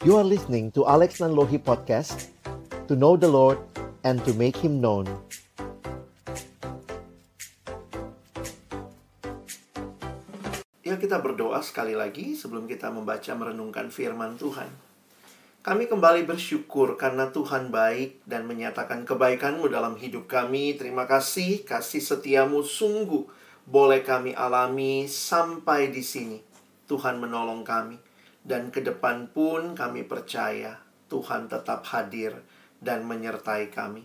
You are listening to Alex Nanlohi Podcast, to know the Lord and to make Him known. Ya, kita berdoa sekali lagi sebelum kita membaca merenungkan firman Tuhan. Kami kembali bersyukur karena Tuhan baik dan menyatakan kebaikan-Mu dalam hidup kami. Terima kasih, kasih setia-Mu sungguh boleh kami alami sampai di sini. Tuhan menolong kami. Dan ke depan pun kami percaya Tuhan tetap hadir dan menyertai kami.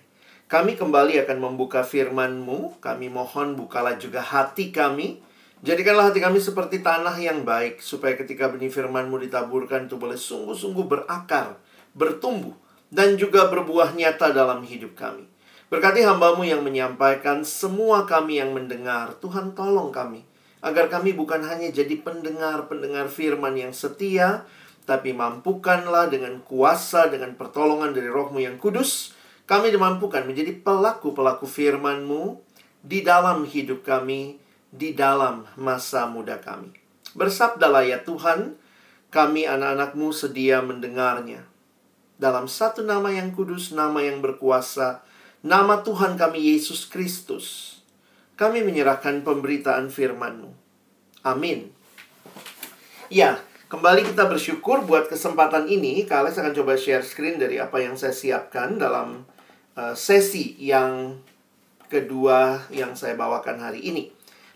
Kami kembali akan membuka firman-Mu. Kami mohon bukalah juga hati kami. Jadikanlah hati kami seperti tanah yang baik, supaya ketika benih firman-Mu ditaburkan itu boleh sungguh-sungguh berakar, bertumbuh, dan juga berbuah nyata dalam hidup kami. Berkati hamba-Mu yang menyampaikan, semua kami yang mendengar. Tuhan tolong kami, agar kami bukan hanya jadi pendengar-pendengar firman yang setia, tapi mampukanlah dengan kuasa, dengan pertolongan dari Roh-Mu yang kudus, kami dimampukan menjadi pelaku-pelaku firman-Mu di dalam hidup kami, di dalam masa muda kami. Bersabdalah ya Tuhan, kami anak-anak-Mu sedia mendengarnya. Dalam satu nama yang kudus, nama yang berkuasa, nama Tuhan kami Yesus Kristus, kami menyerahkan pemberitaan firman-Mu. Amin. Ya, kembali kita bersyukur buat kesempatan ini. Kak Alex akan coba share screen dari apa yang saya siapkan dalam sesi yang kedua yang saya bawakan hari ini.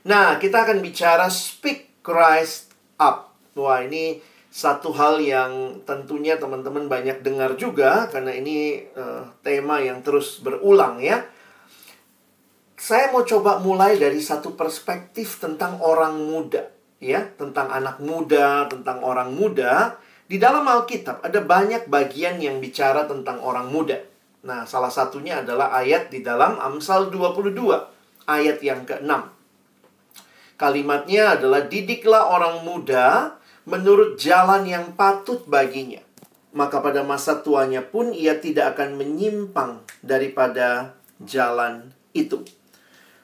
Nah, kita akan bicara Speak Christ Up. Wah, ini satu hal yang tentunya teman-teman banyak dengar juga, karena ini tema yang terus berulang ya. Saya mau coba mulai dari satu perspektif tentang orang muda, ya, tentang anak muda, tentang orang muda. Di dalam Alkitab ada banyak bagian yang bicara tentang orang muda. Nah, salah satunya adalah ayat di dalam Amsal 22, ayat yang ke-6. Kalimatnya adalah, didiklah orang muda menurut jalan yang patut baginya, maka pada masa tuanya pun ia tidak akan menyimpang daripada jalan itu.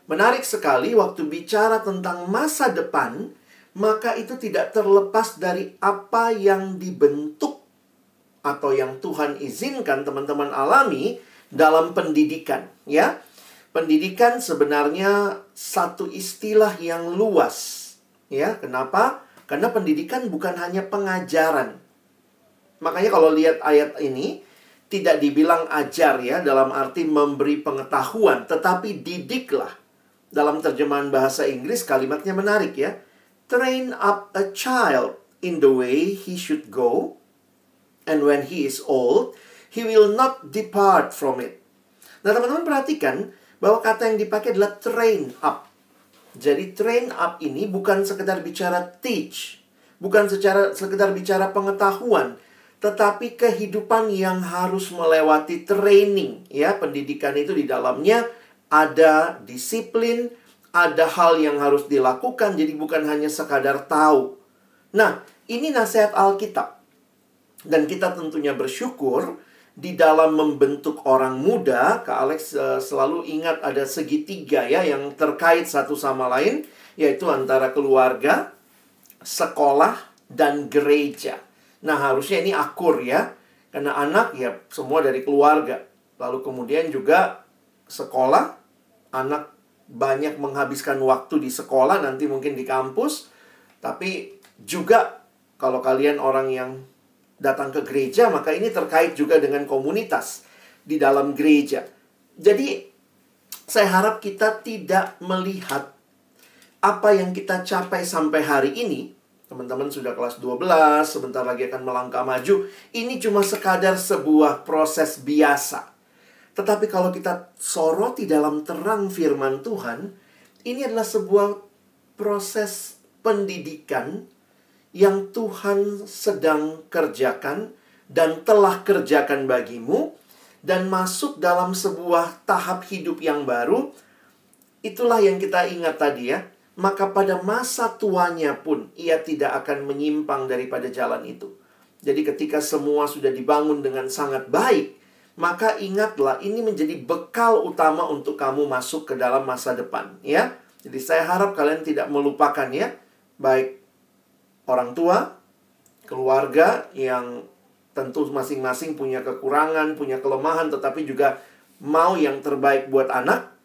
Menarik sekali, waktu bicara tentang masa depan, maka itu tidak terlepas dari apa yang dibentuk atau yang Tuhan izinkan teman-teman alami dalam pendidikan, ya. Pendidikan sebenarnya satu istilah yang luas, ya. Kenapa? Karena pendidikan bukan hanya pengajaran. Makanya kalau lihat ayat ini, tidak dibilang ajar ya, dalam arti memberi pengetahuan, tetapi didiklah. Dalam terjemahan bahasa Inggris kalimatnya menarik ya. Train up a child in the way he should go, and when he is old, he will not depart from it. Nah, teman-teman perhatikan bahwa kata yang dipakai adalah train up. Jadi train up ini bukan sekedar bicara teach, bukan sekedar bicara pengetahuan, tetapi kehidupan yang harus melewati training ya. Pendidikan itu di dalamnya ada disiplin, ada hal yang harus dilakukan, jadi bukan hanya sekadar tahu. Nah, ini nasihat Alkitab. Dan kita tentunya bersyukur di dalam membentuk orang muda. Kak Alex selalu ingat ada segitiga ya, yang terkait satu sama lain, yaitu antara keluarga, sekolah, dan gereja. Nah, harusnya ini akur ya, karena anak ya semua dari keluarga. Lalu kemudian juga sekolah, anak banyak menghabiskan waktu di sekolah, nanti mungkin di kampus. Tapi juga kalau kalian orang yang datang ke gereja, maka ini terkait juga dengan komunitas di dalam gereja. Jadi saya harap kita tidak melihat apa yang kita capai sampai hari ini. Teman-teman sudah kelas 12, sebentar lagi akan melangkah maju. Ini cuma sekadar sebuah proses biasa. Tetapi kalau kita soroti dalam terang firman Tuhan, ini adalah sebuah proses pendidikan yang Tuhan sedang kerjakan dan telah kerjakan bagimu, dan masuk dalam sebuah tahap hidup yang baru. Itulah yang kita ingat tadi ya. Maka pada masa tuanya pun ia tidak akan menyimpang daripada jalan itu. Jadi ketika semua sudah dibangun dengan sangat baik, maka ingatlah, ini menjadi bekal utama untuk kamu masuk ke dalam masa depan, ya. Jadi saya harap kalian tidak melupakan ya, baik orang tua, keluarga yang Tentu masing-masing punya kekurangan, punya kelemahan, tetapi juga mau yang terbaik buat anak.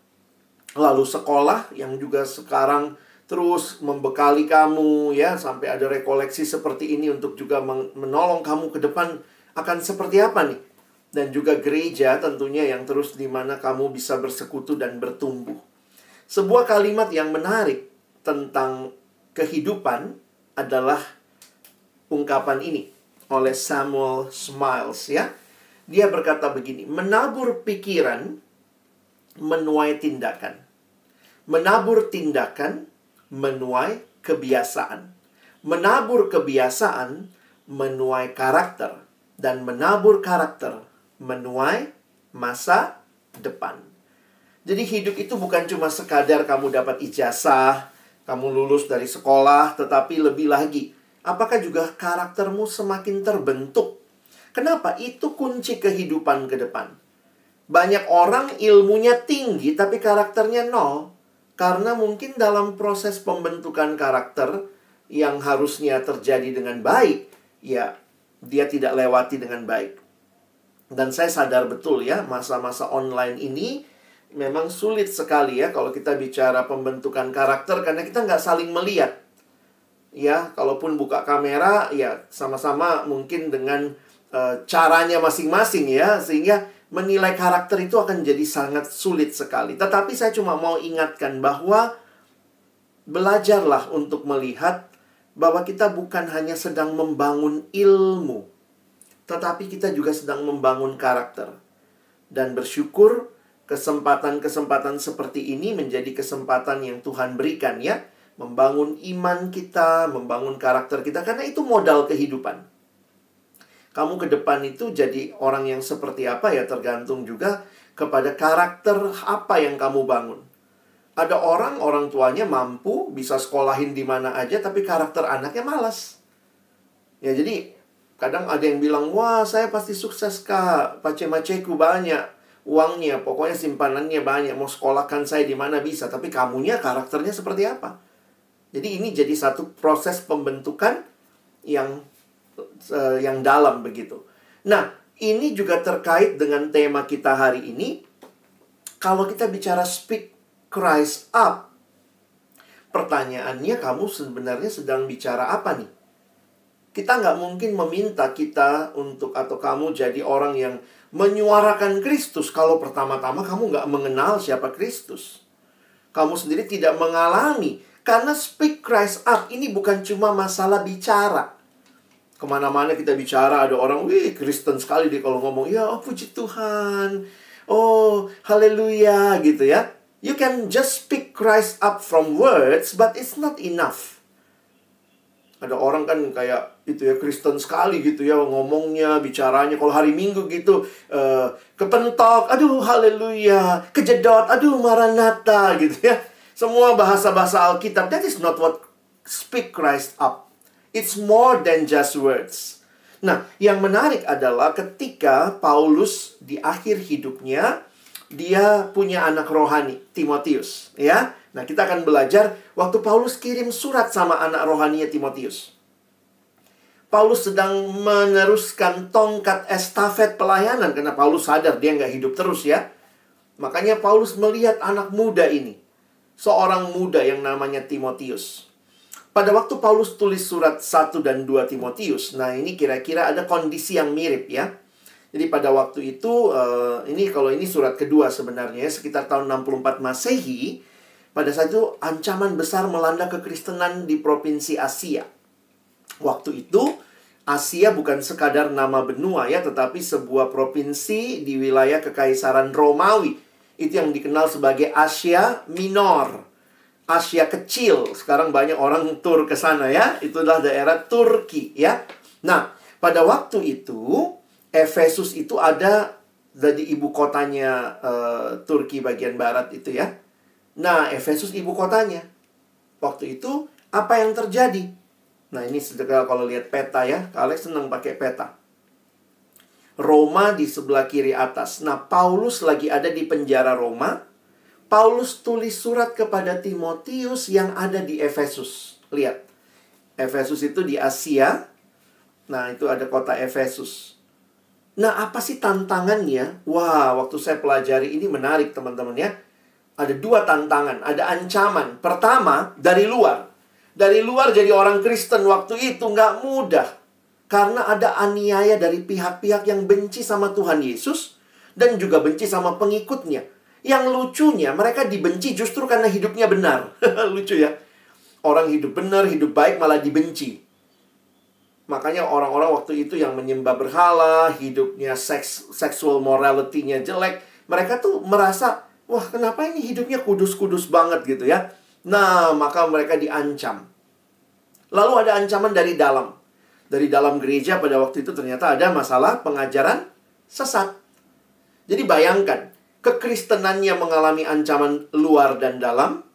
Lalu sekolah yang juga sekarang terus membekali kamu ya, sampai ada rekoleksi seperti ini untuk juga menolong kamu ke depan akan seperti apa nih. Dan juga gereja tentunya yang terus di mana kamu bisa bersekutu dan bertumbuh. Sebuah kalimat yang menarik tentang kehidupan adalah ungkapan ini oleh Samuel Smiles ya. Dia berkata begini, menabur pikiran menuai tindakan. Menabur tindakan menuai kebiasaan. Menabur kebiasaan menuai karakter. Dan menabur karakter menuai masa depan. Jadi hidup itu bukan cuma sekadar kamu dapat ijazah, kamu lulus dari sekolah, tetapi lebih lagi, apakah juga karaktermu semakin terbentuk? Kenapa? Itu kunci kehidupan ke depan. Banyak orang ilmunya tinggi, tapi karakternya nol. Karena mungkin dalam proses pembentukan karakter yang harusnya terjadi dengan baik, ya dia tidak lewati dengan baik. Dan saya sadar betul ya, masa-masa online ini memang sulit sekali ya kalau kita bicara pembentukan karakter, karena kita nggak saling melihat. Ya, kalaupun buka kamera, ya sama-sama mungkin dengan caranya masing-masing ya, sehingga menilai karakter itu akan jadi sangat sulit sekali. Tetapi saya cuma mau ingatkan bahwa belajarlah untuk melihat bahwa kita bukan hanya sedang membangun ilmu, tetapi kita juga sedang membangun karakter. Dan bersyukur kesempatan-kesempatan seperti ini menjadi kesempatan yang Tuhan berikan ya. Membangun iman kita, membangun karakter kita, karena itu modal kehidupan. Kamu ke depan itu jadi orang yang seperti apa ya, tergantung juga kepada karakter apa yang kamu bangun. Ada orang tuanya mampu, bisa sekolahin di mana aja, tapi karakter anaknya malas. Ya jadi kadang ada yang bilang, wah saya pasti sukses kak, pace-maceku banyak, uangnya, pokoknya simpanannya banyak, mau sekolahkan saya di mana bisa. Tapi kamunya karakternya seperti apa? Jadi ini jadi satu proses pembentukan yang dalam begitu. Nah, ini juga terkait dengan tema kita hari ini. Kalau kita bicara speak Christ up, pertanyaannya kamu sebenarnya sedang bicara apa nih? Kita nggak mungkin meminta kita untuk atau kamu jadi orang yang menyuarakan Kristus kalau pertama-tama kamu nggak mengenal siapa Kristus. Kamu sendiri tidak mengalami. Karena speak Christ up ini bukan cuma masalah bicara. Kemana-mana kita bicara ada orang, wih Kristen sekali dia kalau ngomong, ya oh puji Tuhan, oh haleluya gitu ya. You can just speak Christ up from words, but it's not enough. Ada orang kan kayak itu ya, Kristen sekali gitu ya, ngomongnya, bicaranya. Kalau hari Minggu gitu, kepentok, aduh haleluya, kejedot, aduh maranatha gitu ya. Semua bahasa-bahasa Alkitab. That is not what speak Christ up. It's more than just words. Nah, yang menarik adalah ketika Paulus di akhir hidupnya, dia punya anak rohani, Timotius, ya. Nah, kita akan belajar waktu Paulus kirim surat sama anak rohaninya Timotius. Paulus sedang meneruskan tongkat estafet pelayanan, karena Paulus sadar dia nggak hidup terus ya. Makanya Paulus melihat anak muda ini, seorang muda yang namanya Timotius. Pada waktu Paulus tulis surat 1 dan 2 Timotius, nah ini kira-kira ada kondisi yang mirip ya. Jadi pada waktu itu, kalau ini surat kedua sebenarnya, sekitar tahun 64 Masehi, pada saat itu ancaman besar melanda kekristenan di provinsi Asia. Waktu itu, Asia bukan sekadar nama benua ya, tetapi sebuah provinsi di wilayah Kekaisaran Romawi. Itu yang dikenal sebagai Asia Minor, Asia Kecil. Sekarang banyak orang tur ke sana ya. Itulah daerah Turki ya. Nah, pada waktu itu Efesus itu ada jadi ibu kotanya Turki bagian barat itu ya. Nah, Efesus ibu kotanya. Waktu itu apa yang terjadi? Nah, ini kalau lihat peta ya, Alex senang pakai peta. Roma di sebelah kiri atas. Nah, Paulus lagi ada di penjara Roma. Paulus tulis surat kepada Timotius yang ada di Efesus. Lihat. Efesus itu di Asia. Nah, itu ada kota Efesus. Nah, apa sih tantangannya? Wah, waktu saya pelajari ini menarik teman-teman ya. Ada 2 tantangan, ada ancaman. Pertama, dari luar. Dari luar jadi orang Kristen waktu itu nggak mudah. Karena ada aniaya dari pihak-pihak yang benci sama Tuhan Yesus dan juga benci sama pengikutnya. Yang lucunya, mereka dibenci justru karena hidupnya benar. Lucu ya. Orang hidup benar, hidup baik malah dibenci. Makanya orang-orang waktu itu yang menyembah berhala, hidupnya sexual morality-nya jelek, mereka tuh merasa, wah kenapa ini hidupnya kudus-kudus banget gitu ya. Nah, maka mereka diancam. Lalu ada ancaman dari dalam. Dari dalam gereja pada waktu itu ternyata ada masalah pengajaran sesat. Jadi bayangkan, kekristenannya mengalami ancaman luar dan dalam.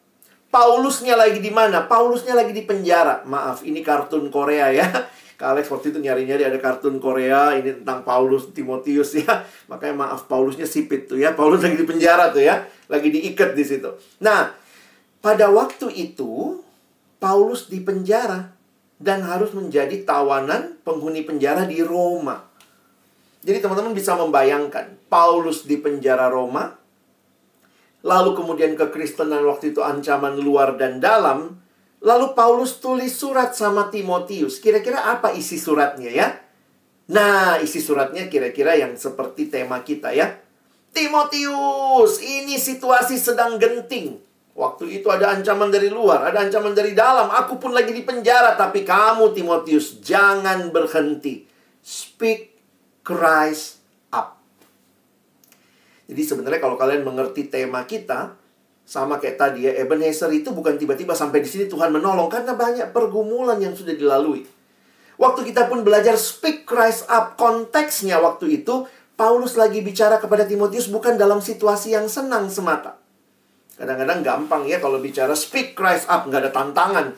Paulusnya lagi di mana? Paulusnya lagi di penjara. Maaf, ini kartun Korea ya. Kak Alex waktu itu nyari-nyari ada kartun Korea. Ini tentang Paulus, Timotius ya. Makanya maaf, Paulusnya sipit tuh ya. Paulus lagi di penjara tuh ya. Lagi diikat di situ. Nah, pada waktu itu, Paulus di penjara. Dan harus menjadi tawanan penghuni penjara di Roma. Jadi teman-teman bisa membayangkan. Paulus di penjara Roma. Lalu kemudian kekristenan waktu itu ancaman luar dan dalam. Lalu Paulus tulis surat sama Timotius. Kira-kira apa isi suratnya ya? Nah, isi suratnya kira-kira yang seperti tema kita ya. Timotius, ini situasi sedang genting. Waktu itu ada ancaman dari luar, ada ancaman dari dalam. Aku pun lagi di penjara, tapi kamu Timotius jangan berhenti. Speak Christ up. Jadi sebenarnya kalau kalian mengerti tema kita, sama kayak tadi ya, Ebenezer itu bukan tiba-tiba sampai di sini Tuhan menolong, karena banyak pergumulan yang sudah dilalui. Waktu kita pun belajar speak Christ up, konteksnya waktu itu, Paulus lagi bicara kepada Timotius bukan dalam situasi yang senang semata. Kadang-kadang gampang ya kalau bicara speak Christ up, nggak ada tantangan.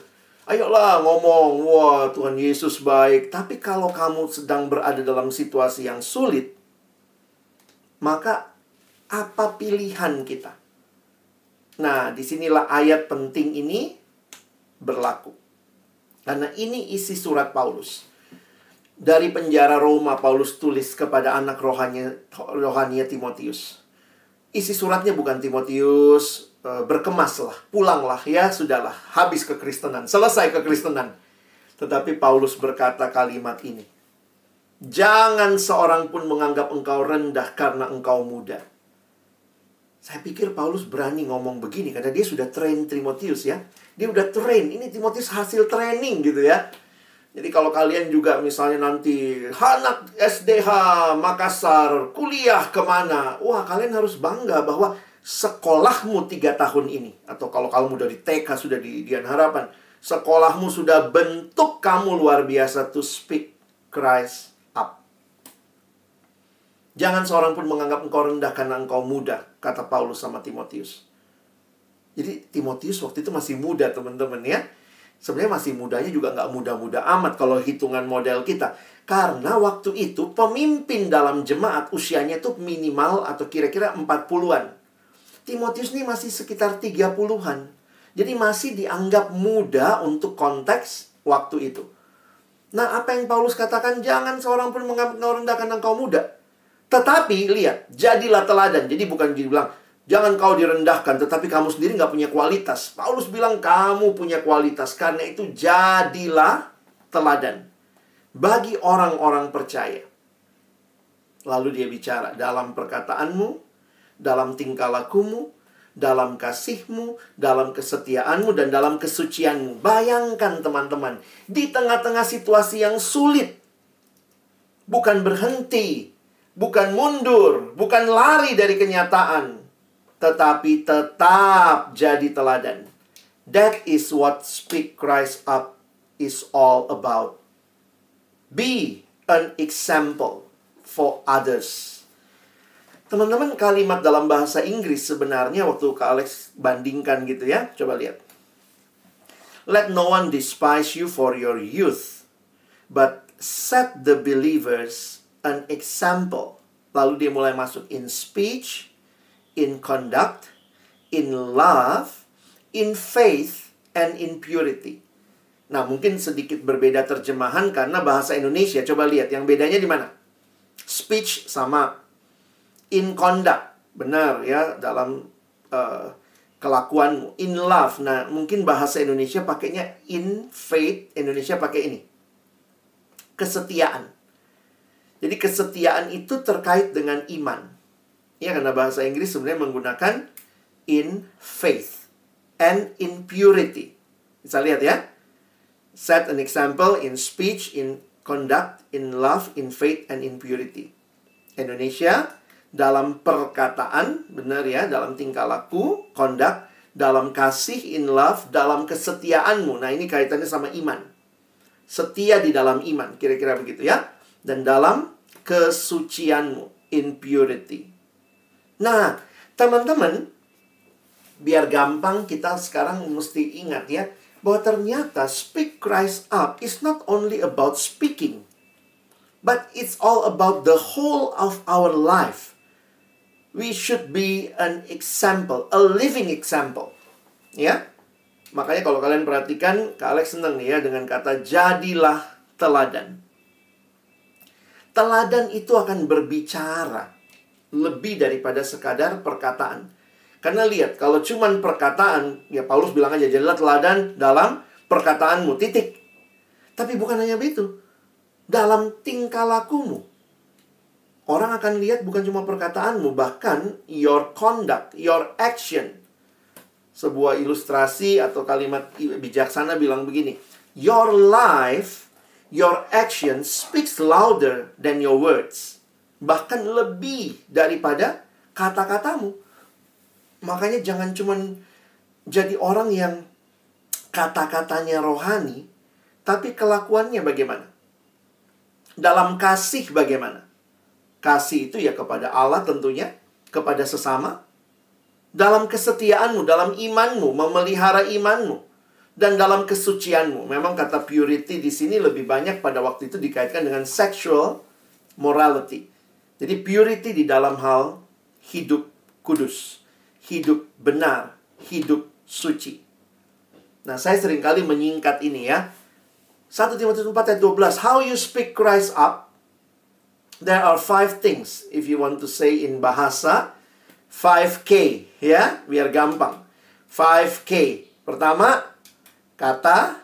Ayolah ngomong, wah Tuhan Yesus baik. Tapi kalau kamu sedang berada dalam situasi yang sulit, maka apa pilihan kita? Nah, disinilah ayat penting ini berlaku. Karena ini isi surat Paulus. Dari penjara Roma, Paulus tulis kepada anak rohaninya Timotius. Isi suratnya bukan Timotius, berkemaslah, pulanglah ya, sudahlah, habis kekristenan, selesai kekristenan. Tetapi Paulus berkata kalimat ini. Jangan seorang pun menganggap engkau rendah karena engkau muda. Saya pikir Paulus berani ngomong begini karena dia sudah train Timotius ya. Dia udah train, ini Timotius hasil training gitu ya. Jadi kalau kalian juga misalnya nanti anak SDH Makassar kuliah kemana, wah kalian harus bangga bahwa sekolahmu 3 tahun ini. Atau kalau kamu dari TK sudah di Dian Harapan, sekolahmu sudah bentuk kamu luar biasa to speak Christ up. Jangan seorang pun menganggap engkau rendah karena engkau muda, kata Paulus sama Timotius. Jadi Timotius waktu itu masih muda teman-teman ya. Sebenarnya masih mudanya juga nggak muda-muda amat kalau hitungan model kita. Karena waktu itu pemimpin dalam jemaat usianya itu minimal atau kira-kira 40-an. Timotius ini masih sekitar 30-an. Jadi masih dianggap muda untuk konteks waktu itu. Nah, apa yang Paulus katakan, jangan seorang pun menganggap engkau rendah karena engkau muda. Tetapi, lihat, jadilah teladan. Jadi bukan dibilang, jangan kau direndahkan, tetapi kamu sendiri nggak punya kualitas. Paulus bilang, kamu punya kualitas. Karena itu, jadilah teladan bagi orang-orang percaya. Lalu dia bicara, dalam perkataanmu, dalam tingkah lakumu, dalam kasihmu, dalam kesetiaanmu, dan dalam kesucianmu. Bayangkan teman-teman, di tengah-tengah situasi yang sulit, bukan berhenti, bukan mundur, bukan lari dari kenyataan, tetapi tetap jadi teladan. That is what Speak Christ Up is all about. Be an example for others. Teman-teman, kalimat dalam bahasa Inggris sebenarnya waktu Kak Alex bandingkan gitu ya. Coba lihat. Let no one despise you for your youth, but set the believers an example. Lalu dia mulai masuk in speech, in conduct, in love, in faith, and in purity. Nah, mungkin sedikit berbeda terjemahan karena bahasa Indonesia. Coba lihat, yang bedanya di mana? speech sama. In conduct, benar ya, dalam kelakuanmu. In love, nah mungkin bahasa Indonesia pakainya in faith, Indonesia pakai ini. Kesetiaan. Jadi kesetiaan itu terkait dengan iman. Ya, karena bahasa Inggris sebenarnya menggunakan in faith and in purity. Bisa lihat ya. Set an example in speech, in conduct, in love, in faith, and in purity. Indonesia, dalam perkataan, benar ya, dalam tingkah laku, conduct, dalam kasih, in love, dalam kesetiaanmu. Nah, ini kaitannya sama iman. Setia di dalam iman, kira-kira begitu ya. Dan dalam kesucianmu, in purity. Nah, teman-teman, biar gampang kita sekarang mesti ingat ya, bahwa ternyata speak Christ up is not only about speaking, but it's all about the whole of our life. We should be an example, a living example. Ya. Makanya kalau kalian perhatikan, Kak Alex senang nih ya dengan kata jadilah teladan. Teladan itu akan berbicara lebih daripada sekadar perkataan. Karena lihat, kalau cuman perkataan, ya Paulus bilang aja, jadilah teladan dalam perkataanmu, titik. Tapi bukan hanya itu. Dalam tingkah lakumu. Orang akan lihat bukan cuma perkataanmu, bahkan your conduct, your action. Sebuah ilustrasi atau kalimat bijaksana bilang begini, your life, your action speaks louder than your words. Bahkan lebih daripada kata-katamu. Makanya jangan cuma jadi orang yang kata-katanya rohani, tapi kelakuannya bagaimana? Dalam kasih bagaimana? Kasih itu ya kepada Allah tentunya, kepada sesama. Dalam kesetiaanmu, dalam imanmu, memelihara imanmu. Dan dalam kesucianmu. Memang kata purity di sini lebih banyak pada waktu itu dikaitkan dengan sexual morality. Jadi purity di dalam hal hidup kudus, hidup benar, hidup suci. Nah, saya seringkali menyingkat ini ya. 1 Timotius 4 ayat 12. How you speak Christ up. There are 5 things. If you want to say in bahasa, 5K. Ya, biar gampang. 5K. Pertama, kata.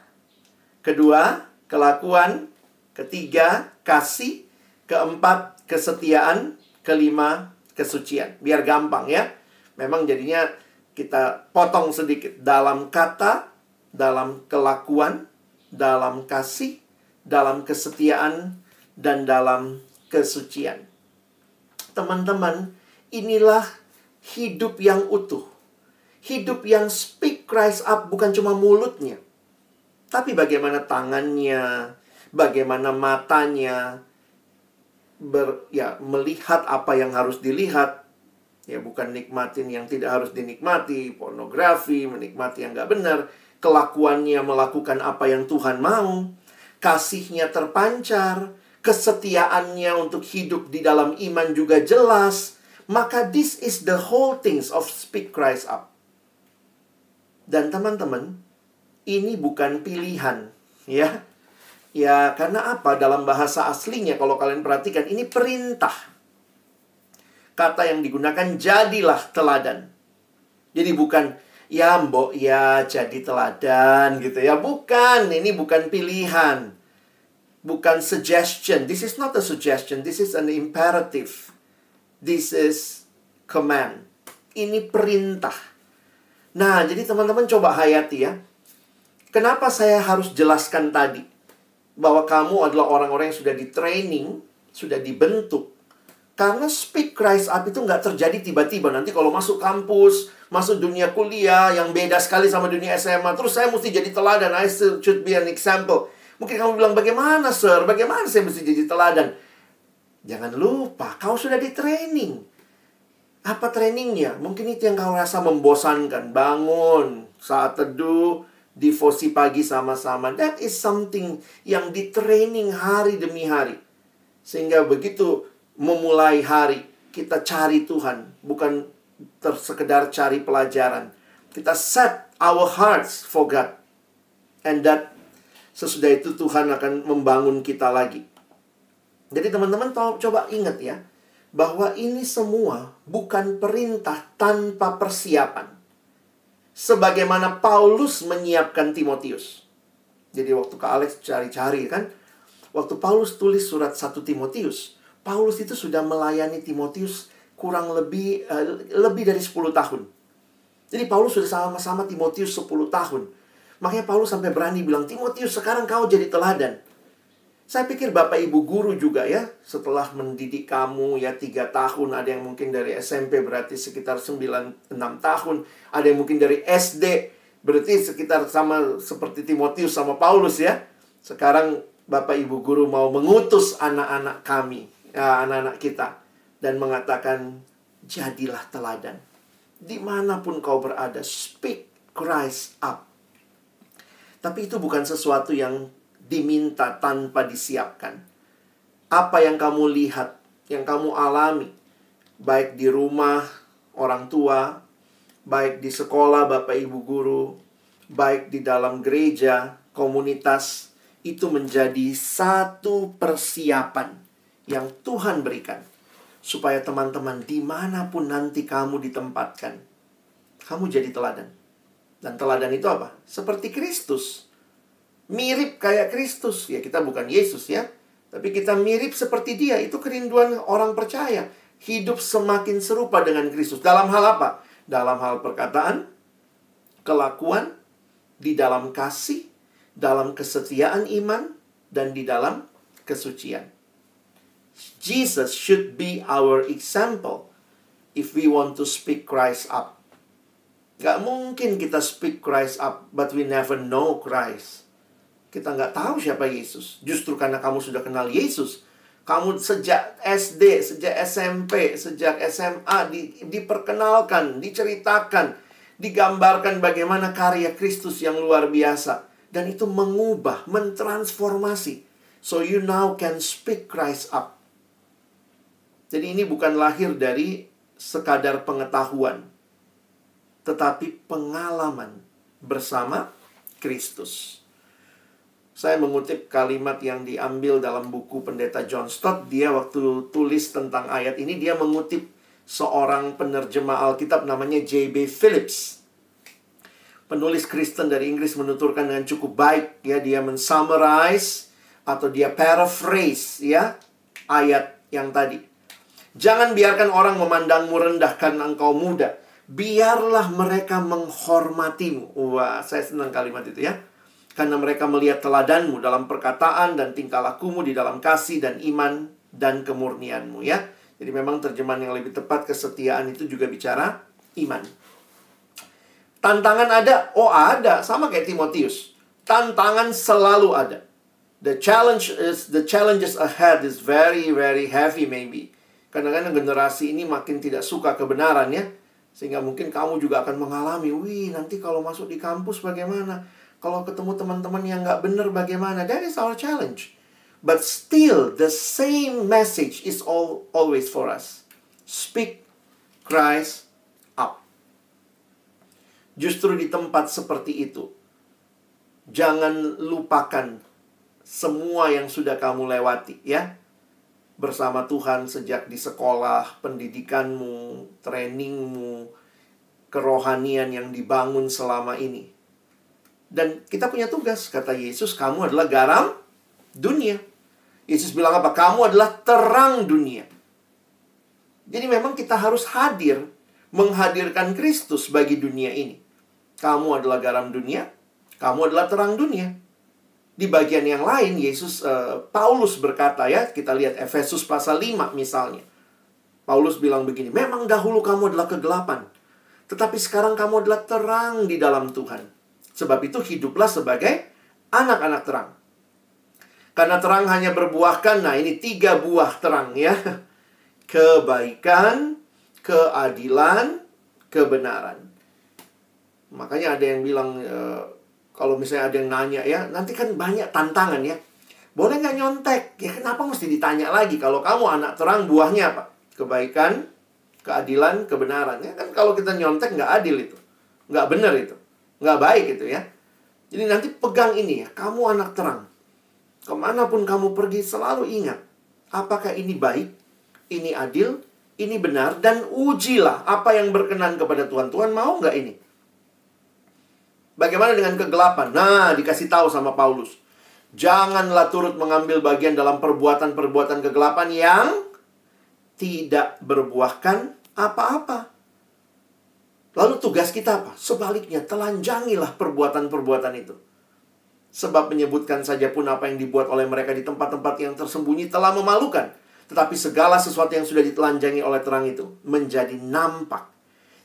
Kedua, kelakuan. Ketiga, kasih. Keempat, kesetiaan. Kelima, kesucian. Biar gampang ya. Memang jadinya kita potong sedikit. Dalam kata, dalam kelakuan, dalam kasih, dalam kesetiaan, dan dalam kesucian. Teman-teman, inilah hidup yang utuh. Hidup yang speak Christ up bukan cuma mulutnya. Tapi bagaimana tangannya, bagaimana matanya, melihat apa yang harus dilihat. Ya, bukan nikmatin yang tidak harus dinikmati, pornografi, menikmati yang nggak benar. Kelakuannya melakukan apa yang Tuhan mau. Kasihnya terpancar. Kesetiaannya untuk hidup di dalam iman juga jelas. Maka this is the whole things of speak Christ up. Dan teman-teman, ini bukan pilihan. Ya, karena apa? Dalam bahasa aslinya kalau kalian perhatikan, ini perintah. Kata yang digunakan jadilah teladan. Jadi bukan ya mbok ya jadi teladan gitu ya. Bukan, ini bukan pilihan. Bukan suggestion. This is not a suggestion. This is an imperative. This is command. Ini perintah. Nah, jadi teman-teman coba hayati ya. Kenapa saya harus jelaskan tadi? Bahwa kamu adalah orang-orang yang sudah di-training, sudah dibentuk. Karena speak Christ up itu nggak terjadi tiba-tiba. Nanti kalau masuk kampus, masuk dunia kuliah yang beda sekali sama dunia SMA, terus saya mesti jadi teladan. I should be an example. Mungkin kamu bilang, bagaimana sir? Bagaimana saya mesti jadi teladan? Jangan lupa, kau sudah di-training. Apa trainingnya? Mungkin itu yang kau rasa membosankan. Bangun, saat teduh, devosi pagi sama-sama. That is something yang di-training hari demi hari. Sehingga begitu memulai hari, kita cari Tuhan. Bukan sekedar cari pelajaran. Kita set our hearts for God. And that sesudah itu Tuhan akan membangun kita lagi. Jadi teman-teman coba ingat ya, bahwa ini semua bukan perintah tanpa persiapan. Sebagaimana Paulus menyiapkan Timotius. Jadi waktu Kak Alex cari-cari kan, waktu Paulus tulis surat 1 Timotius, Paulus itu sudah melayani Timotius kurang lebih dari 10 tahun. Jadi Paulus sudah sama-sama Timotius 10 tahun. Makanya Paulus sampai berani bilang, Timotius sekarang kau jadi teladan. Saya pikir Bapak Ibu guru juga ya, setelah mendidik kamu ya 3 tahun, ada yang mungkin dari SMP berarti sekitar 6 tahun, ada yang mungkin dari SD, berarti sekitar sama seperti Timotius sama Paulus ya. Sekarang Bapak Ibu guru mau mengutus anak-anak kami, anak-anak kita, dan mengatakan, jadilah teladan. Dimanapun kau berada, speak Christ up. Tapi itu bukan sesuatu yang diminta tanpa disiapkan. Apa yang kamu lihat, yang kamu alami, baik di rumah orang tua, baik di sekolah Bapak Ibu guru, baik di dalam gereja, komunitas, itu menjadi satu persiapan yang Tuhan berikan. Supaya teman-teman dimanapun nanti kamu ditempatkan, kamu jadi teladan. Dan teladan itu apa? Seperti Kristus. Mirip kayak Kristus. Ya kita bukan Yesus ya, tapi kita mirip seperti dia. Itu kerinduan orang percaya. Hidup semakin serupa dengan Kristus. Dalam hal apa? Dalam hal perkataan, kelakuan, di dalam kasih, dalam kesetiaan iman, dan di dalam kesucian. Jesus should be our example if we want to speak Christ up. Gak mungkin kita speak Christ up, but we never know Christ. Kita nggak tahu siapa Yesus. Justru karena kamu sudah kenal Yesus, kamu sejak SD, sejak SMP, sejak SMA diperkenalkan, diceritakan, digambarkan bagaimana karya Kristus yang luar biasa. Dan itu mengubah, mentransformasi. So you now can speak Christ up. Jadi ini bukan lahir dari sekadar pengetahuan, tetapi pengalaman bersama Kristus. Saya mengutip kalimat yang diambil dalam buku Pendeta John Stott. Dia waktu tulis tentang ayat ini, dia mengutip seorang penerjemah Alkitab namanya J.B. Phillips. Penulis Kristen dari Inggris menuturkan dengan cukup baik. Ya, dia mensummarize atau dia paraphrase ya ayat yang tadi. Jangan biarkan orang memandangmu rendah karena engkau muda. Biarlah mereka menghormatimu. Wah, saya senang kalimat itu ya. Karena mereka melihat teladanmu dalam perkataan dan tingkah lakumu di dalam kasih dan iman dan kemurnianmu ya. Jadi memang terjemahan yang lebih tepat, kesetiaan itu juga bicara iman. Tantangan ada? Oh ada, sama kayak Timotius. Tantangan selalu ada. The challenges ahead is very very heavy maybe. Kadang-kadang generasi ini makin tidak suka kebenaran ya. Sehingga mungkin kamu juga akan mengalami, wih nanti kalau masuk di kampus bagaimana? Kalau ketemu teman-teman yang nggak benar bagaimana? That is our challenge. But still, the same message is always for us. Speak Christ up. Justru di tempat seperti itu, jangan lupakan semua yang sudah kamu lewati, ya. Bersama Tuhan sejak di sekolah, pendidikanmu, trainingmu, kerohanian yang dibangun selama ini. Dan kita punya tugas, kata Yesus, kamu adalah garam dunia. Yesus bilang apa? Kamu adalah terang dunia. Jadi memang kita harus hadir, menghadirkan Kristus bagi dunia ini. Kamu adalah garam dunia, kamu adalah terang dunia. Di bagian yang lain, Paulus berkata ya, kita lihat Efesus pasal 5 misalnya. Paulus bilang begini, memang dahulu kamu adalah kegelapan, tetapi sekarang kamu adalah terang di dalam Tuhan. Sebab itu hiduplah sebagai anak-anak terang. Karena terang hanya berbuahkan, nah ini 3 buah terang ya. Kebaikan, keadilan, kebenaran. Makanya ada yang bilang, kalau misalnya ada yang nanya ya, nanti kan banyak tantangan ya. Boleh nggak nyontek? Ya kenapa mesti ditanya lagi? Kalau kamu anak terang, buahnya apa? Kebaikan, keadilan, kebenaran. Ya kan kalau kita nyontek nggak adil itu. Nggak benar itu. Nggak baik itu ya. Jadi nanti pegang ini ya. Kamu anak terang. Kemanapun kamu pergi selalu ingat. apakah ini baik, ini adil, ini benar, dan ujilah apa yang berkenan kepada Tuhan. Tuhan mau nggak ini? Bagaimana dengan kegelapan? Nah, dikasih tahu sama Paulus. Janganlah turut mengambil bagian dalam perbuatan-perbuatan kegelapan yang tidak berbuahkan apa-apa. Lalu tugas kita apa? Sebaliknya, telanjangilah perbuatan-perbuatan itu. Sebab menyebutkan saja pun apa yang dibuat oleh mereka di tempat-tempat yang tersembunyi telah memalukan. Tetapi segala sesuatu yang sudah ditelanjangi oleh terang itu menjadi nampak.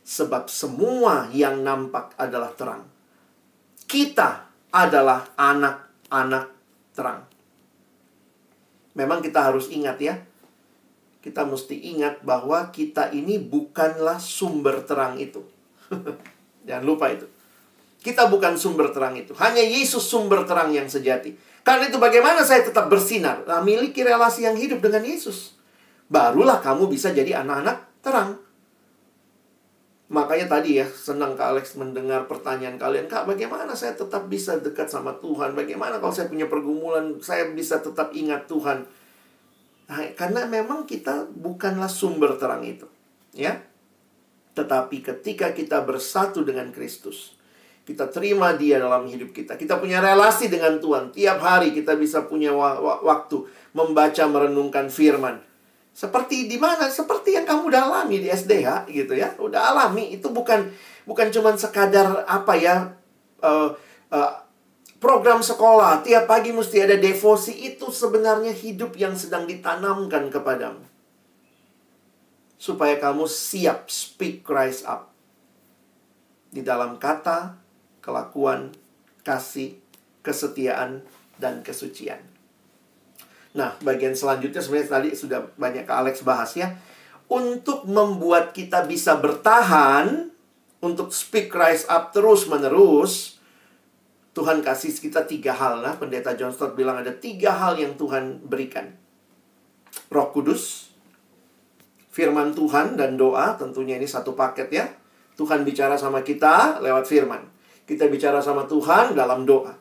Sebab semua yang nampak adalah terang. Kita adalah anak-anak terang. Memang kita harus ingat ya. Kita mesti ingat bahwa kita ini bukanlah sumber terang itu. Jangan lupa itu. Kita bukan sumber terang itu. Hanya Yesus sumber terang yang sejati. Karena itu bagaimana saya tetap bersinar? Nah, miliki relasi yang hidup dengan Yesus. Barulah kamu bisa jadi anak-anak terang. Makanya tadi ya, senang Kak Alex mendengar pertanyaan kalian. Kak, bagaimana saya tetap bisa dekat sama Tuhan? Bagaimana kalau saya punya pergumulan, saya bisa tetap ingat Tuhan? Nah, karena memang kita bukanlah sumber terang itu. Ya. Tetapi ketika kita bersatu dengan Kristus, kita terima Dia dalam hidup kita. Kita punya relasi dengan Tuhan. Tiap hari kita bisa punya waktu membaca, merenungkan firman. Seperti di mana? Seperti yang kamu udah alami di SDH gitu ya. Udah alami. Itu bukan cuma sekadar apa ya, program sekolah. Tiap pagi mesti ada devosi. Itu sebenarnya hidup yang sedang ditanamkan kepadamu. Supaya kamu siap speak Christ up. Di dalam kata, kelakuan, kasih, kesetiaan, dan kesucian. Nah, bagian selanjutnya sebenarnya tadi sudah banyak Kak Alex bahas ya. Untuk membuat kita bisa bertahan, untuk speak Christ up terus-menerus, Tuhan kasih kita 3 hal. Nah, Pendeta John Stott bilang ada 3 hal yang Tuhan berikan. Roh Kudus, firman Tuhan, dan doa. Tentunya ini satu paket ya. Tuhan bicara sama kita lewat firman. Kita bicara sama Tuhan dalam doa.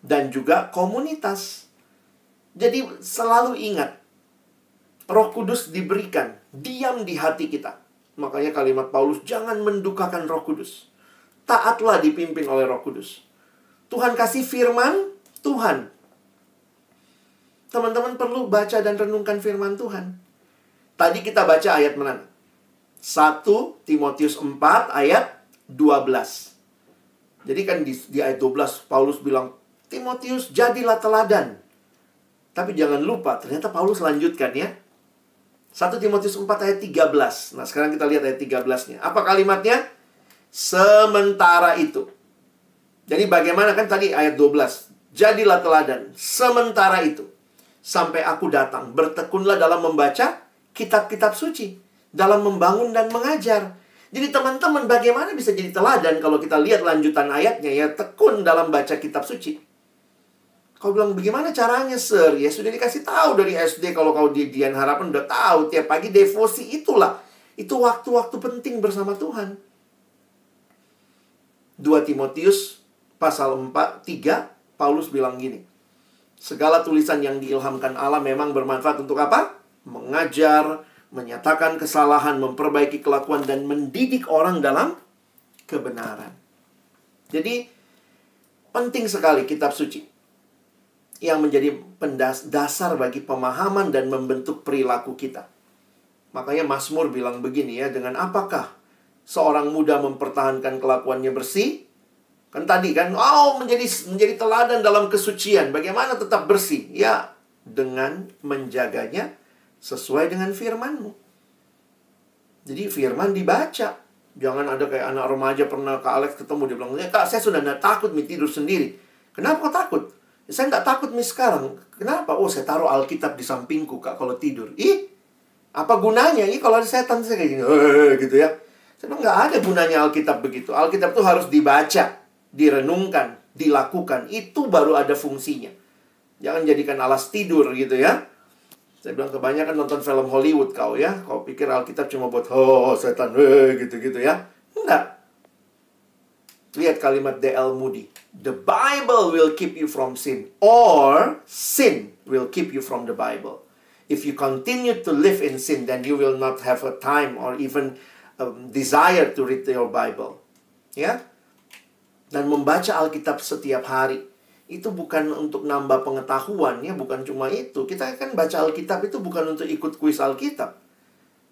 Dan juga komunitas. Jadi selalu ingat, Roh Kudus diberikan, diam di hati kita. Makanya kalimat Paulus, jangan mendukakan Roh Kudus. Taatlah dipimpin oleh Roh Kudus. Tuhan kasih firman, Tuhan. Teman-teman perlu baca dan renungkan firman Tuhan. Tadi kita baca ayat mana? 1 Timotius 4 ayat 12. Jadi kan di ayat 12 Paulus bilang, Timotius jadilah teladan. Tapi jangan lupa, ternyata Paulus lanjutkan ya. 1 Timotius 4 ayat 13. Nah, sekarang kita lihat ayat 13-nya. Apa kalimatnya? Sementara itu. Jadi bagaimana kan tadi ayat 12. Jadilah teladan. Sementara itu. Sampai aku datang. Bertekunlah dalam membaca kitab-kitab suci. Dalam membangun dan mengajar. Jadi teman-teman bagaimana bisa jadi teladan kalau kita lihat lanjutan ayatnya ya. Tekun dalam baca kitab suci. Kau bilang, bagaimana caranya, Sir? Ya, sudah dikasih tahu dari SD. Kalau kau di Dian Harapan udah tahu. Tiap pagi devosi itulah. Itu waktu-waktu penting bersama Tuhan. 2 Timotius pasal 3, Paulus bilang gini. Segala tulisan yang diilhamkan Allah memang bermanfaat untuk apa? Mengajar, menyatakan kesalahan, memperbaiki kelakuan, dan mendidik orang dalam kebenaran. Jadi, penting sekali kitab suci. Yang menjadi dasar bagi pemahaman dan membentuk perilaku kita. Makanya Mazmur bilang begini ya, dengan apakah seorang muda mempertahankan kelakuannya bersih? Kan tadi kan, menjadi teladan dalam kesucian. Bagaimana tetap bersih? Ya, dengan menjaganya sesuai dengan firman-Mu. Jadi firman dibaca. Jangan ada kayak anak remaja pernah Kak Alex ketemu, dia bilang, Kak, saya sudah tidak takut tidur sendiri. Kenapa kok takut? Saya nggak takut sekarang. Kenapa? Saya taruh Alkitab di sampingku, Kak, kalau tidur. Apa gunanya? Kalau ada setan, saya kayak gini. Gitu ya. Saya bilang, nggak ada gunanya Alkitab begitu. Alkitab itu harus dibaca, direnungkan, dilakukan. Itu baru ada fungsinya. Jangan jadikan alas tidur gitu ya. Saya bilang, kebanyakan nonton film Hollywood kau ya. Kau pikir Alkitab cuma buat, setan, gitu-gitu ya. Enggak. Lihat kalimat D.L. Moody. The Bible will keep you from sin. Or sin will keep you from the Bible. If you continue to live in sin, then you will not have a time or even desire to read your Bible. Ya. Dan membaca Alkitab setiap hari itu bukan untuk nambah pengetahuan, ya, bukan cuma itu. Kita kan baca Alkitab itu bukan untuk ikut kuis Alkitab.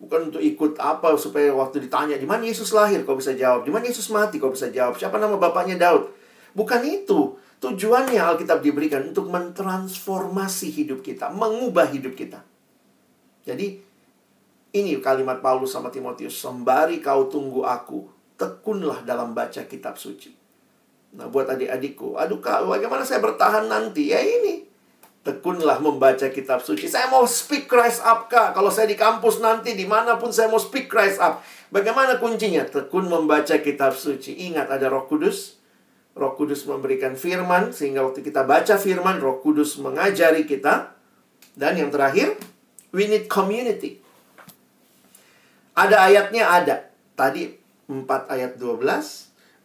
Bukan untuk ikut apa supaya waktu ditanya di mana Yesus lahir kau bisa jawab, di mana Yesus mati kau bisa jawab, siapa nama bapaknya Daud. Bukan itu. Tujuannya Alkitab diberikan untuk mentransformasi hidup kita, mengubah hidup kita. Jadi, ini kalimat Paulus sama Timotius, sembari kau tunggu aku, tekunlah dalam baca kitab suci. Nah, buat adik-adikku, aduh kak, bagaimana saya bertahan nanti? Ya ini, tekunlah membaca kitab suci. Saya mau speak Christ up, kak. Kalau saya di kampus nanti, dimanapun saya mau speak Christ up. Bagaimana kuncinya? Tekun membaca kitab suci. Ingat, ada Roh Kudus. Roh Kudus memberikan firman, sehingga waktu kita baca firman, Roh Kudus mengajari kita. Dan yang terakhir, we need community. Ada ayatnya, ada. Tadi 4 ayat 12,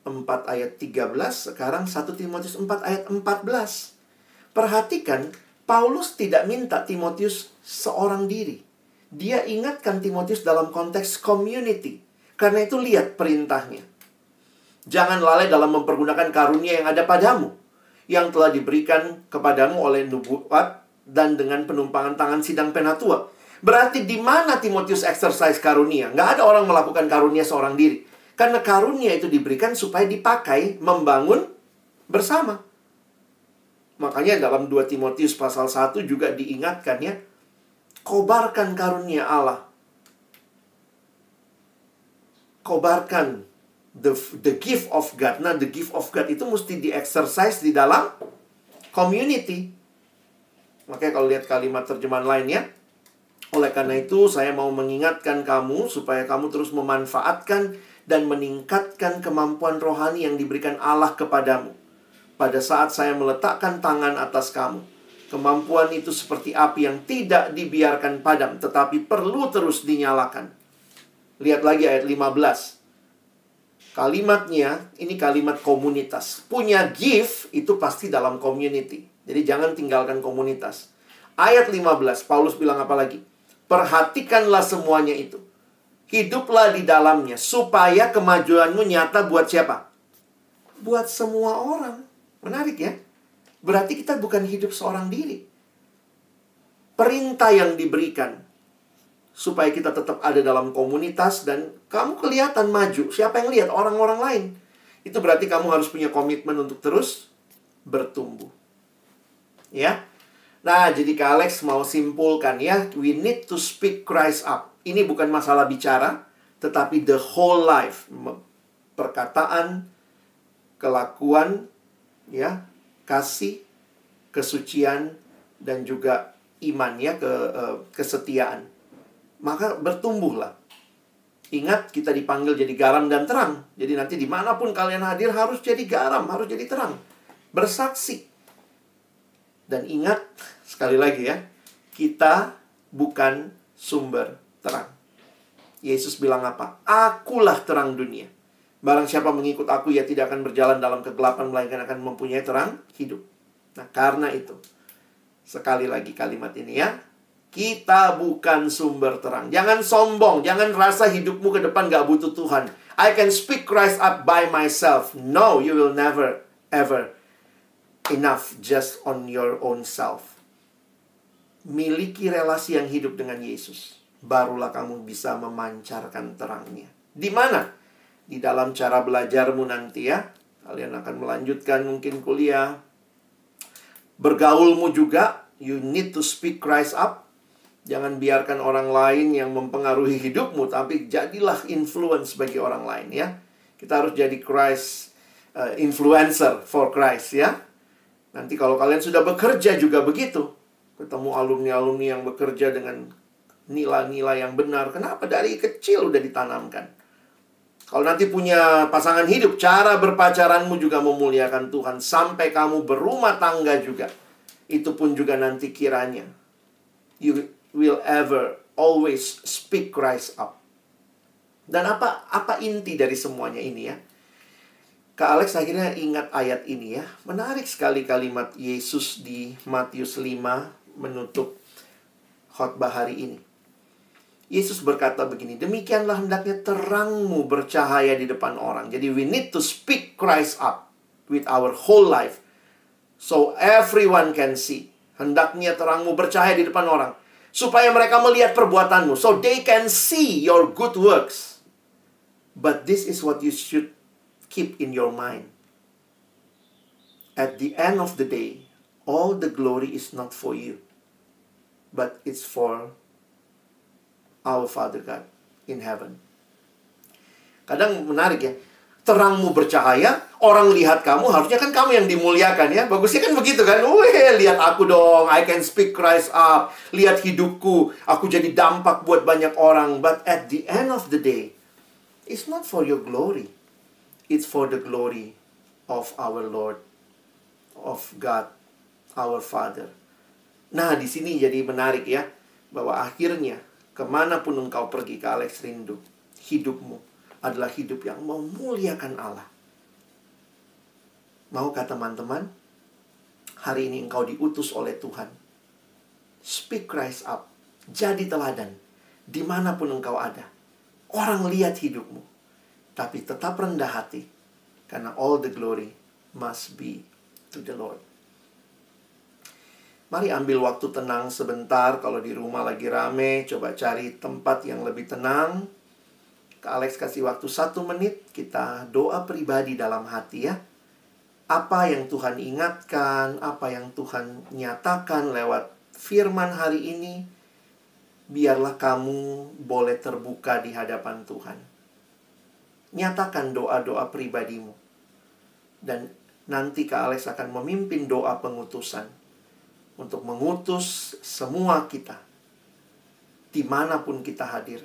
4 ayat 13, sekarang 1 Timotius 4 ayat 14. Perhatikan, Paulus tidak minta Timotius seorang diri. Dia ingatkan Timotius dalam konteks community. Karena itu lihat perintahnya. Jangan lalai dalam mempergunakan karunia yang ada padamu, yang telah diberikan kepadamu oleh nubuat dan dengan penumpangan tangan sidang penatua. Berarti di mana Timotius exercise karunia? Nggak ada orang melakukan karunia seorang diri. Karena karunia itu diberikan supaya dipakai membangun bersama. Makanya dalam 2 Timotius pasal 1 juga diingatkan, ya, kobarkan karunia Allah. Kobarkan the gift of God. Nah, the gift of God itu mesti di-exercise di dalam community. Makanya kalau lihat kalimat terjemahan lainnya, oleh karena itu saya mau mengingatkan kamu supaya kamu terus memanfaatkan dan meningkatkan kemampuan rohani yang diberikan Allah kepadamu. Pada saat saya meletakkan tangan atas kamu, kemampuan itu seperti api yang tidak dibiarkan padam, tetapi perlu terus dinyalakan. Lihat lagi ayat 15. Kalimatnya, ini kalimat komunitas. Punya gift itu pasti dalam community. Jadi jangan tinggalkan komunitas. Ayat 15, Paulus bilang apa lagi? Perhatikanlah semuanya itu. Hiduplah di dalamnya, supaya kemajuanmu nyata buat siapa? Buat semua orang. Menarik, ya? Berarti kita bukan hidup seorang diri. Perintah yang diberikan supaya kita tetap ada dalam komunitas dan kamu kelihatan maju. Siapa yang lihat? Orang-orang lain. Itu berarti kamu harus punya komitmen untuk terus bertumbuh. Ya. Nah, jadi Kak Alex mau simpulkan, ya, we need to speak Christ up. Ini bukan masalah bicara, tetapi the whole life. Perkataan, kelakuan, ya, kasih, kesucian, dan juga iman, ya, kesetiaan. Maka bertumbuhlah. Ingat, kita dipanggil jadi garam dan terang. Jadi nanti dimanapun kalian hadir harus jadi garam, harus jadi terang. Bersaksi. Dan ingat, sekali lagi, ya, kita bukan sumber terang. Yesus bilang apa? Akulah terang dunia. Barang siapa mengikut aku, ia tidak akan berjalan dalam kegelapan, melainkan akan mempunyai terang hidup. Nah, karena itu, sekali lagi kalimat ini, ya, kita bukan sumber terang. Jangan sombong, jangan rasa hidupmu ke depan gak butuh Tuhan. I can speak Christ up by myself. No, you will never, ever enough just on your own self. Miliki relasi yang hidup dengan Yesus, barulah kamu bisa memancarkan terangnya. Di mana? Di dalam cara belajarmu nanti, ya. Kalian akan melanjutkan mungkin kuliah. Bergaulmu juga, you need to speak Christ up. Jangan biarkan orang lain yang mempengaruhi hidupmu, tapi jadilah influence bagi orang lain, ya. Kita harus jadi Christ influencer for Christ, ya. Nanti kalau kalian sudah bekerja juga begitu. Ketemu alumni-alumni yang bekerja dengan nilai-nilai yang benar. Kenapa? Dari kecil udah ditanamkan. Kalau nanti punya pasangan hidup, cara berpacaranmu juga memuliakan Tuhan. Sampai kamu berumah tangga juga. Itu pun juga nanti kiranya you will ever always speak Christ up. Dan apa inti dari semuanya ini, ya? Kak Alex akhirnya ingat ayat ini, ya. Menarik sekali kalimat Yesus di Matius 5 menutup khotbah hari ini. Yesus berkata begini, demikianlah hendaknya terangmu bercahaya di depan orang. Jadi we need to speak Christ up with our whole life. So everyone can see. Hendaknya terangmu bercahaya di depan orang. Supaya mereka melihat perbuatanmu. So they can see your good works. But this is what you should keep in your mind. At the end of the day, all the glory is not for you. But it's for our Father God in heaven. Kadang menarik ya. Terangmu bercahaya, orang lihat kamu, harusnya kan kamu yang dimuliakan ya. Bagusnya kan begitu kan. Wih, lihat aku dong, I can speak Christ up. Lihat hidupku, aku jadi dampak buat banyak orang. But at the end of the day, it's not for your glory. It's for the glory of our Lord, of God, our Father. Nah, di sini jadi menarik ya. Bahwa akhirnya, kemanapun engkau pergi, ke Alex rindu, hidupmu adalah hidup yang memuliakan Allah. Maukah teman-teman, hari ini engkau diutus oleh Tuhan? Speak Christ up. Jadi teladan. Dimanapun engkau ada. Orang lihat hidupmu. Tapi tetap rendah hati. Karena all the glory must be to the Lord. Mari ambil waktu tenang sebentar. Kalau di rumah lagi rame, coba cari tempat yang lebih tenang. Kak Alex kasih waktu 1 menit. Kita doa pribadi dalam hati ya. Apa yang Tuhan ingatkan, apa yang Tuhan nyatakan lewat firman hari ini, biarlah kamu boleh terbuka di hadapan Tuhan. Nyatakan doa-doa pribadimu. Dan nanti Kak Alex akan memimpin doa pengutusan. Untuk mengutus semua kita, dimanapun kita hadir,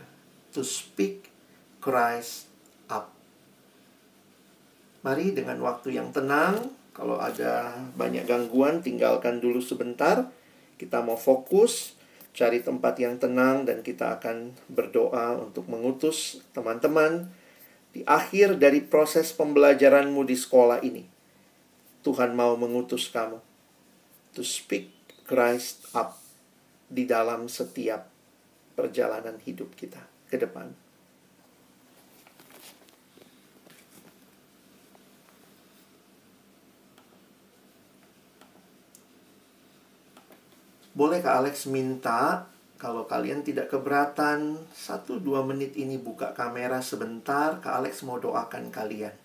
to speak Christ up. Mari dengan waktu yang tenang. Kalau ada banyak gangguan, tinggalkan dulu sebentar. Kita mau fokus, cari tempat yang tenang, dan kita akan berdoa untuk mengutus teman-teman di akhir dari proses pembelajaranmu di sekolah ini. Tuhan mau mengutus kamu to speak Christ up di dalam setiap perjalanan hidup kita ke depan. Boleh Kak Alex minta, kalau kalian tidak keberatan, 1-2 menit ini buka kamera sebentar. Kak Alex mau doakan kalian.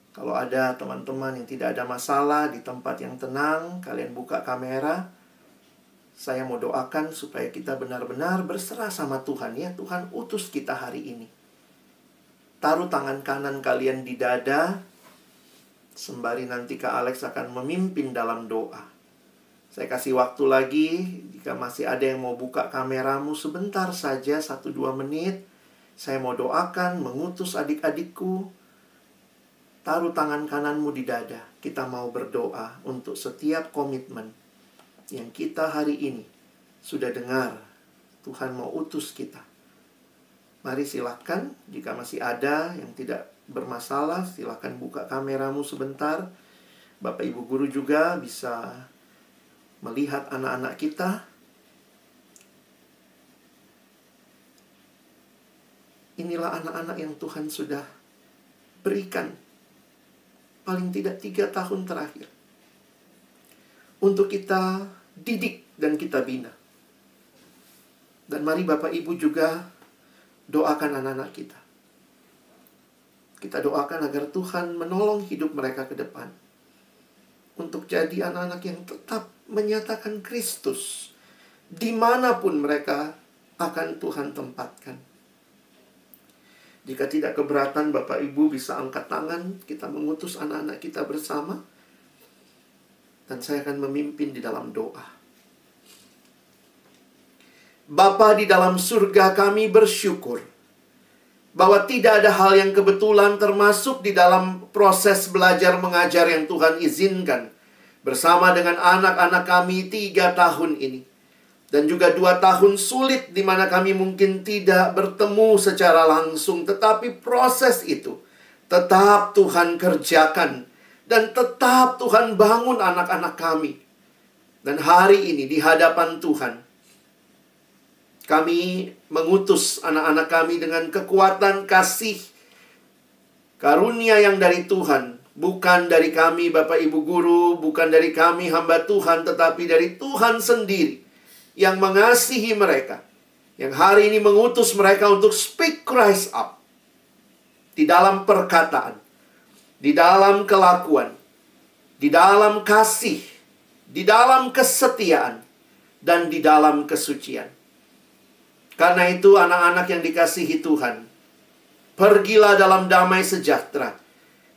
Kalau ada teman-teman yang tidak ada masalah di tempat yang tenang, kalian buka kamera. Saya mau doakan supaya kita benar-benar berserah sama Tuhan ya. Tuhan utus kita hari ini. Taruh tangan kanan kalian di dada. Sembari nanti Kak Alex akan memimpin dalam doa. Saya kasih waktu lagi. Jika masih ada yang mau buka kameramu sebentar saja, 1-2 menit. Saya mau doakan, mengutus adik-adikku. Taruh tangan kananmu di dada. Kita mau berdoa untuk setiap komitmen yang kita hari ini sudah dengar. Tuhan mau utus kita. Mari silakan, jika masih ada yang tidak bermasalah, silakan buka kameramu sebentar. Bapak Ibu Guru juga bisa melihat anak-anak kita. Inilah anak-anak yang Tuhan sudah berikan paling tidak 3 tahun terakhir untuk kita didik dan kita bina. Dan mari Bapak Ibu juga doakan anak-anak kita. Kita doakan agar Tuhan menolong hidup mereka ke depan, untuk jadi anak-anak yang tetap menyatakan Kristus dimanapun mereka akan Tuhan tempatkan. Jika tidak keberatan, Bapak Ibu bisa angkat tangan. Kita mengutus anak-anak kita bersama. Dan saya akan memimpin di dalam doa. Bapa di dalam surga, kami bersyukur bahwa tidak ada hal yang kebetulan, termasuk di dalam proses belajar mengajar yang Tuhan izinkan bersama dengan anak-anak kami 3 tahun ini. Dan juga 2 tahun sulit di mana kami mungkin tidak bertemu secara langsung. Tetapi proses itu tetap Tuhan kerjakan. Dan tetap Tuhan bangun anak-anak kami. Dan hari ini di hadapan Tuhan, Kami mengutus anak-anak kami dengan kekuatan kasih karunia yang dari Tuhan. Bukan dari kami Bapak Ibu Guru, bukan dari kami hamba Tuhan, tetapi dari Tuhan sendiri yang mengasihi mereka. Yang hari ini mengutus mereka untuk speak Christ up. Di dalam perkataan, di dalam kelakuan, di dalam kasih, di dalam kesetiaan, dan di dalam kesucian. Karena itu anak-anak yang dikasihi Tuhan, pergilah dalam damai sejahtera.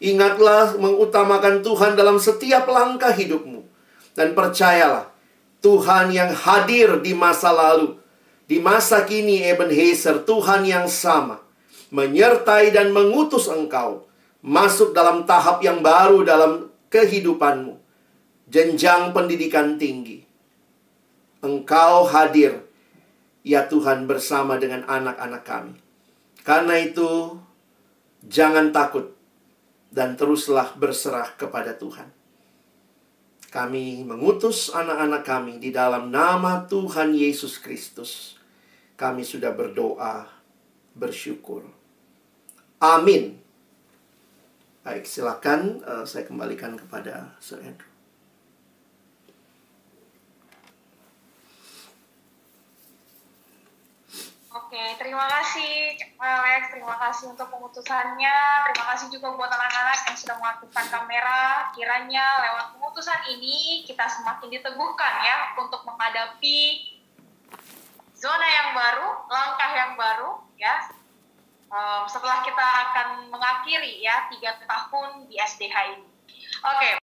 Ingatlah mengutamakan Tuhan dalam setiap langkah hidupmu. Dan percayalah, Tuhan yang hadir di masa lalu, di masa kini Ebenezer, Tuhan yang sama, menyertai dan mengutus engkau masuk dalam tahap yang baru dalam kehidupanmu. Jenjang pendidikan tinggi. Engkau hadir, ya Tuhan, bersama dengan anak-anak kami. Karena itu, jangan takut dan teruslah berserah kepada Tuhan. Kami mengutus anak-anak kami di dalam nama Tuhan Yesus Kristus. Kami sudah berdoa, bersyukur. Amin. Baik, silakan saya kembalikan kepada Sir Andrew. Oke, terima kasih Alex, terima kasih untuk pengutusannya, terima kasih juga buat anak-anak yang sudah mengaktifkan kamera. Kiranya lewat pengutusan ini kita semakin diteguhkan ya untuk menghadapi zona yang baru, langkah yang baru ya. Setelah kita akan mengakhiri ya 3 tahun di SDH ini. Oke.